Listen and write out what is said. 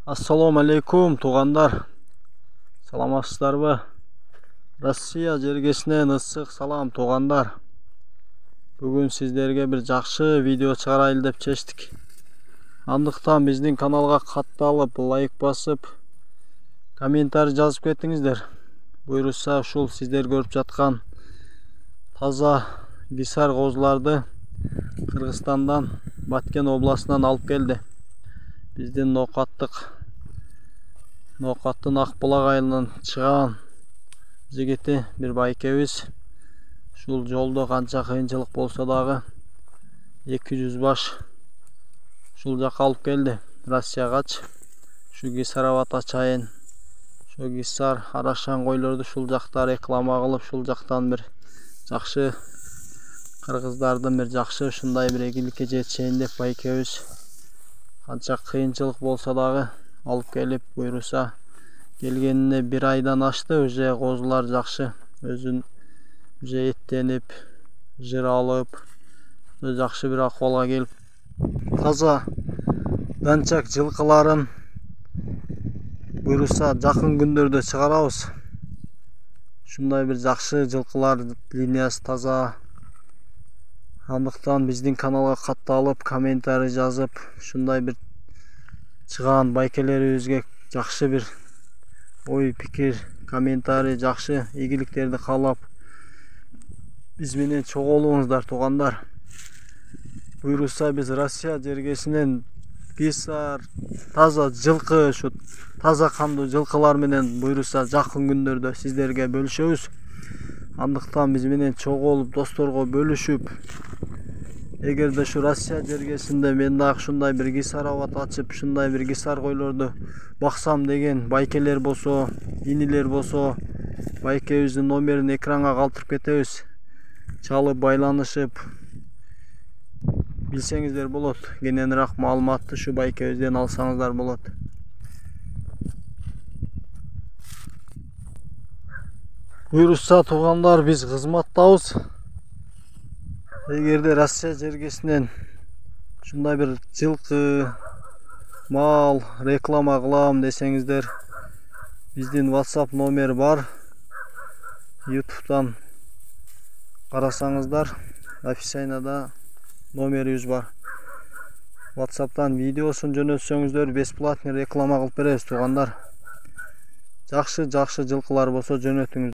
Assalomu alaykum tug'anlar. Salamатсыздарбы? Россия жергесинен ысык салам тug'anlar. Бүгүн сиздерге бир жакшы видео чыгарайлы деп чечтик. Андыктан биздин каналга катталып, лайк басып, комментарий жазып кетиңиздер. Буйруса ушул сиздер көрүп жаткан таза гисар козуларды Кыргызстандан, Баткен областынан алып келди. Биздин ноокаттын ак булак айылынан чыган жигити бир байкебиз ушул жолдо канча кыйынчылык болсо дагы 200 баш ушул жака алып келди, Россиягачы. Ушу Гисаровато чайын, ошо гисар арашан койлорду ушул жакта реклама кылып, ушул жактан бир жакшы кыргыздардын бир жакшы ушундай бир ийгиликке жетишейин деп байкебиз канча кыйынчылык болсо дагы алып келип, буйруса келгенине 1 айдан ашты. Уже козулар жакшы, өзүн уже эттенип, жыр алып, жакшы бир акыбалга келип, таза данчак жылкыларын буйруса жакын күндөрдө чыгарабыз. Ушундай бир жакшы жылкылар линиясы таза. Андыктан биздин каналга катталып, комментарий жазып, ушундай бир чыган байкелерибизге жакшы бир ой пикир, комментарий, жакшы ийгиликтерди каалап биз менен чогулуңуздар туугандар. Буйруса биз Россия жергесинен гисар, таза жылкы, ушу таза кандуу жылкылар менен буйруса жакын күндөрдө сиздерге бөлүшөбүз. Андыктан биз менен чогулуп, досторго бөлүшүп, эгерде ушу Россия жергесинде мен дагы ушундай бир гисар абат ачып, ушундай бир гисар койлорду баксам деген байкелер болсо, инилер болсо, байкебиздин номерин экранга калтырып кетебиз. Чалып байланышып билсеңиздер болот. Кененирээк маалыматты ушу байкебизден алсаңыздар болот. Буйруса туугандар, биз кызматтабыз. Эгерде Россия жергесинен ушундай бир жылкы, мал реклама кылам десеңиздер, биздин WhatsApp номер бар. YouTube'дан карасаңыздар, описанияда номерибиз бар. WhatsApp'тан видеосун жөнөтсөңүздөр, бесплатный реклама кылып беребиз туугандар. Жакшы жылкылар болсо жөнөтүңүз.